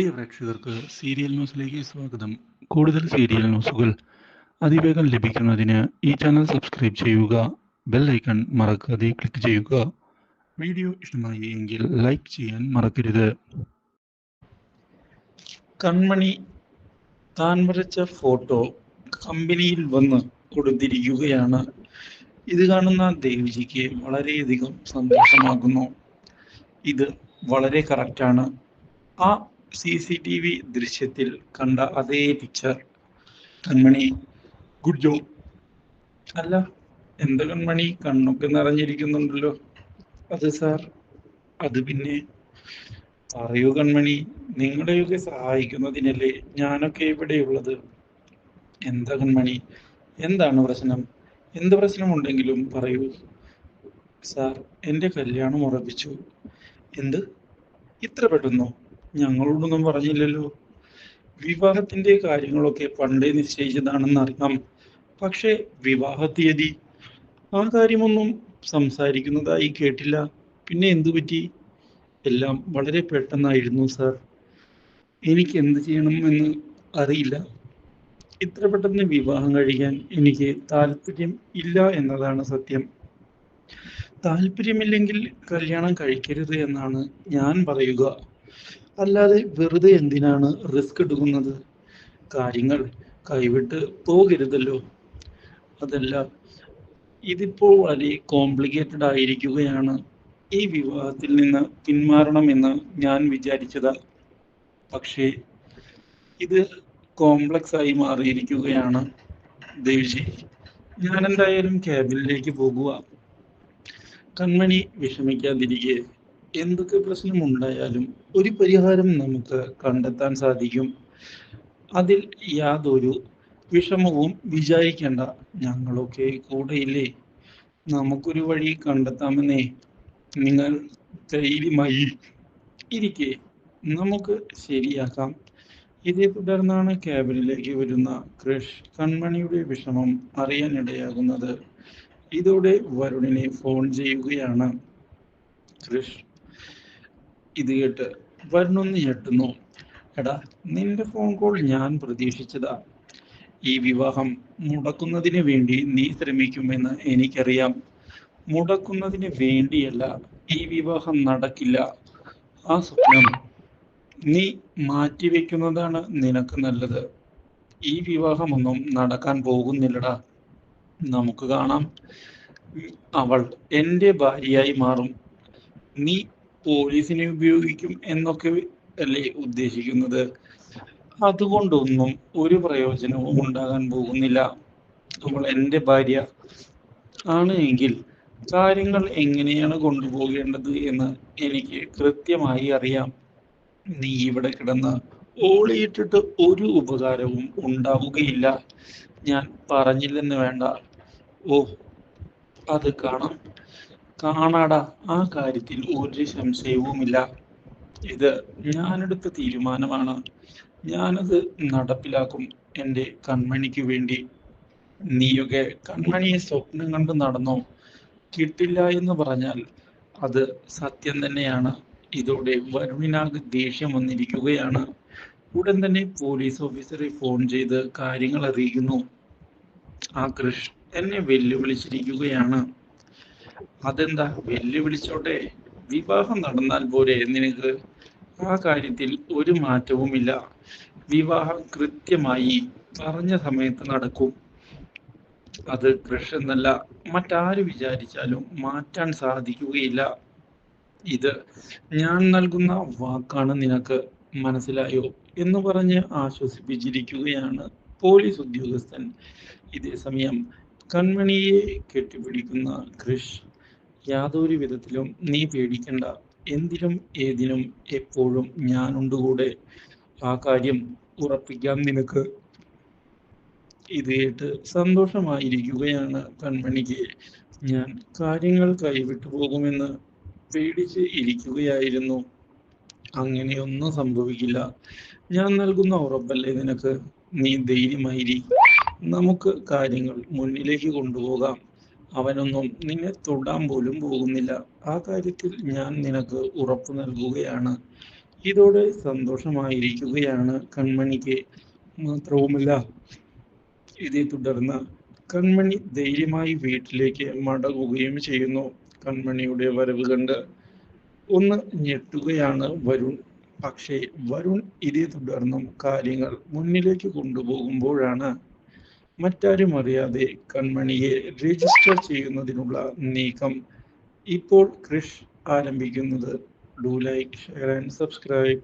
പ്രിയ പ്രേക്ഷകർക്ക് സീരിയൽ ന്യൂസിലേക്ക് സ്വാഗതം. കൂടുതൽ സീരിയൽ ന്യൂസുകൾ അതിവേഗം ലഭിക്കുന്നതിന് ഈ ചാനൽ സബ്സ്ക്രൈബ് ചെയ്യുക. ബെൽ ഐക്കൺ മറക്കാതെ ക്ലിക്ക് ചെയ്യുക. വീഡിയോ ഇഷ്ടമായി എങ്കിൽ ലൈക്ക് ചെയ്യാൻ മറക്കരുത്. കൺമണി താൻ വരച്ച ഫോട്ടോ കമ്പനിയിൽ വന്ന് കൊടുത്തിരിക്കുകയാണ്. ഇത് കാണുന്ന ദേവിജിക്ക് വളരെയധികം സന്തോഷമാകുന്നു. ഇത് വളരെ കറക്റ്റാണ്. ആ CCTV ദൃശ്യത്തിൽ കണ്ട അതേ പിക്ചർ. കൺമണി ഗുഡ് ജോബ്. അല്ല, എന്താ കൺമണി കണ്ണൊക്കെ നിറഞ്ഞിരിക്കുന്നുണ്ടല്ലോ? അത് സാർ, അത് പിന്നെ പറയൂ കൺമണി, നിങ്ങളെയൊക്കെ സഹായിക്കുന്നതിനല്ലേ ഞാനൊക്കെ ഇവിടെയുള്ളത്. എന്താ കൺമണി, എന്താണ് പ്രശ്നം? എന്ത് പ്രശ്നമുണ്ടെങ്കിലും പറയൂ. സാർ, എൻ്റെ കല്യാണം ഉറപ്പിച്ചു. എന്ത്, ഇത്ര പെട്ടെന്നോ? ഞങ്ങളോടൊന്നും പറഞ്ഞില്ലല്ലോ. വിവാഹത്തിന്റെ കാര്യങ്ങളൊക്കെ പണ്ടേ നിശ്ചയിച്ചതാണെന്ന് അറിയാം. പക്ഷേ വിവാഹ തീയതി ആ കാര്യമൊന്നും സംസാരിക്കുന്നതായി കേട്ടില്ല. പിന്നെ എന്തു പറ്റി? എല്ലാം വളരെ പെട്ടെന്നായിരുന്നു സാർ. എനിക്ക് എന്ത് ചെയ്യണം എന്ന് അറിയില്ല. ഇത്ര പെട്ടെന്ന് വിവാഹം കഴിക്കാൻ എനിക്ക് താല്പര്യം ഇല്ല എന്നതാണ് സത്യം. താല്പര്യമില്ലെങ്കിൽ കല്യാണം കഴിക്കരുത് എന്നാണ് ഞാൻ പറയുക. അല്ലാതെ വെറുതെ എന്തിനാണ് റിസ്ക് എടുക്കുന്നത്? കാര്യങ്ങൾ കൈവിട്ട് പോകരുതല്ലോ. അതല്ല, ഇതിപ്പോൾ വളരെ കോംപ്ലിക്കേറ്റഡ് ആയിരിക്കുകയാണ്. ഈ വിവാഹത്തിൽ നിന്ന് പിന്മാറണമെന്ന് ഞാൻ വിചാരിച്ചതാ. പക്ഷേ ഇത് കോംപ്ലക്സ് ആയി മാറിയിരിക്കുകയാണ്. ദേവിജി, ഞാൻ എന്തായാലും ക്യാബിനിലേക്ക് പോകുക. കൺമണി വിഷമിക്കാതിരിക്കെ. എന്തൊക്കെ പ്രശ്നമുണ്ടായാലും ഒരു പരിഹാരം നമുക്ക് കണ്ടെത്താൻ സാധിക്കും. അതിൽ യാതൊരു വിഷമവും വിചാരിക്കേണ്ട. ഞങ്ങളൊക്കെ കൂടെയില്ലേ? നമുക്കൊരു വഴി കണ്ടെത്താമെന്നേ. നിങ്ങൾ ധൈര്യമായി ഇരിക്കെ, നമുക്ക് ശരിയാക്കാം. ഇതേ തുടർന്നാണ് ക്യാബിനിലേക്ക് വരുന്ന ക്രിഷ് കൺമണിയുടെ വിഷമം അറിയാനിടയാകുന്നത്. ഇതോടെ വരുണിനെ ഫോൺ ചെയ്യുകയാണ് ക്രിഷ്. ഇത് കേട്ട് വരുണൊന്ന് ഞെട്ടുന്നു. എടാ, നിന്റെ ഫോൺ കോൾ ഞാൻ പ്രതീക്ഷിച്ചതാ. ഈ വിവാഹം മുടക്കുന്നതിന് വേണ്ടി നീ ശ്രമിക്കുമെന്ന് എനിക്കറിയാം. മുടക്കുന്നതിന് വേണ്ടിയല്ല, ഈ വിവാഹം നടക്കില്ല. ആ സ്വപ്നം നീ മാറ്റിവെക്കുന്നതാണ് നിനക്ക് നല്ലത്. ഈ വിവാഹമൊന്നും നടക്കാൻ പോകുന്നില്ലടാ. നമുക്ക് കാണാം. അവൾ എൻ്റെ ഭാര്യയായി മാറും. നീ പോലീസിനെ ഉപയോഗിക്കും എന്നൊക്കെ അല്ലേ ഉദ്ദേശിക്കുന്നത്? അതുകൊണ്ടൊന്നും ഒരു പ്രയോജനവും ഉണ്ടാകാൻ പോകുന്നില്ല. അവൾ എൻ്റെ ഭാര്യ ആണ് എങ്കിൽ കാര്യങ്ങൾ എങ്ങനെയാണ് കൊണ്ടുപോകേണ്ടത് എന്ന് എനിക്ക് കൃത്യമായി അറിയാം. നീ ഇവിടെ കിടന്ന് ഓളിയിട്ടിട്ട് ഒരു ഉപകാരവും ഉണ്ടാവുകയില്ല. ഞാൻ പറഞ്ഞില്ലെന്ന് വേണ്ട. ഓ, അത് കാണാം. കാണാടാ, ആ കാര്യത്തിൽ ഒരു സംശയവുമില്ല. ഇത് ഞാനെടുത്ത തീരുമാനമാണ്. ഞാനത് നടപ്പിലാക്കും എൻ്റെ കൺമണിക്ക് വേണ്ടി. നീയൊക്കെ കൺമണിയെ സ്വപ്നം കണ്ട് നടന്നോ? കിട്ടില്ല എന്ന് പറഞ്ഞാൽ അത് സത്യം തന്നെയാണ്. ഇതോടെ വരുണിനാകെ ദേഷ്യം വന്നിരിക്കുകയാണ്. ഉടൻ തന്നെ പോലീസ് ഓഫീസറെ ഫോൺ ചെയ്ത് കാര്യങ്ങൾ അറിയിക്കുന്നു. ആ കൃഷ് എന്നെ വെല്ലുവിളിച്ചിരിക്കുകയാണ്. അതെന്താ, വെല്ലുവിളിച്ചോട്ടെ. വിവാഹം നടന്നാൽ പോരെ നിനക്ക്? ആ കാര്യത്തിൽ ഒരു മാറ്റവുമില്ല. വിവാഹം കൃത്യമായി പറഞ്ഞ സമയത്ത് നടക്കും. അത് കൃഷ് എന്നല്ല, മറ്റാര് വിചാരിച്ചാലും മാറ്റാൻ സാധിക്കുകയില്ല. ഇത് ഞാൻ നൽകുന്ന വാക്കാണ് നിനക്ക്, മനസ്സിലായോ എന്ന് പറഞ്ഞ് ആശ്വസിപ്പിച്ചിരിക്കുകയാണ് പോലീസ് ഉദ്യോഗസ്ഥൻ. ഇതേ സമയം കൺമണിയെ കെട്ടിപ്പിടിക്കുന്ന കൃഷ്, യാതൊരു വിധത്തിലും നീ പേടിക്കണ്ട. എന്തിനും ഏതിനും എപ്പോഴും ഞാനുണ്ട് കൂടെ. ആ കാര്യം ഉറപ്പിക്കാം നിനക്ക്. ഇത് കേട്ട് സന്തോഷമായിരിക്കുകയാണ് കൺമണിക്ക്. ഞാൻ കാര്യങ്ങൾ കൈവിട്ടു പോകുമെന്ന് പേടിച്ച് ഇരിക്കുകയായിരുന്നു. അങ്ങനെയൊന്നും സംഭവിക്കില്ല. ഞാൻ നൽകുന്ന ഉറപ്പല്ലേ നിനക്ക്. നീ ധൈര്യമായിരി. നമുക്ക് കാര്യങ്ങൾ മുന്നിലേക്ക് കൊണ്ടുപോകാം. അവനൊന്നും നിന്നെ തൊടാൻ പോലും പോകുന്നില്ല. ആ കാര്യത്തിൽ ഞാൻ നിനക്ക് ഉറപ്പ് നൽകുകയാണ്. ഇതോടെ സന്തോഷമായിരിക്കുകയാണ് കൺമണിക്ക്. മാത്രവുമല്ല, ഇതേ തുടർന്ന് കൺമണി ധൈര്യമായി വീട്ടിലേക്ക് മടങ്ങുകയും ചെയ്യുന്നു. കൺമണിയുടെ വരവ് കണ്ട് ഒന്ന് ഞെട്ടുകയാണ് വരുൺ. പക്ഷേ വരുൺ ഇതേ തുടർന്നും കാര്യങ്ങൾ മുന്നിലേക്ക് കൊണ്ടുപോകുമ്പോഴാണ് മറ്റാരും അറിയാതെ കൺമണിയെ രജിസ്റ്റർ ചെയ്യുന്നതിനുള്ള നീക്കം ഇപ്പോൾ ക്രിഷ് ആരംഭിക്കുന്നത്. Do like, share and subscribe.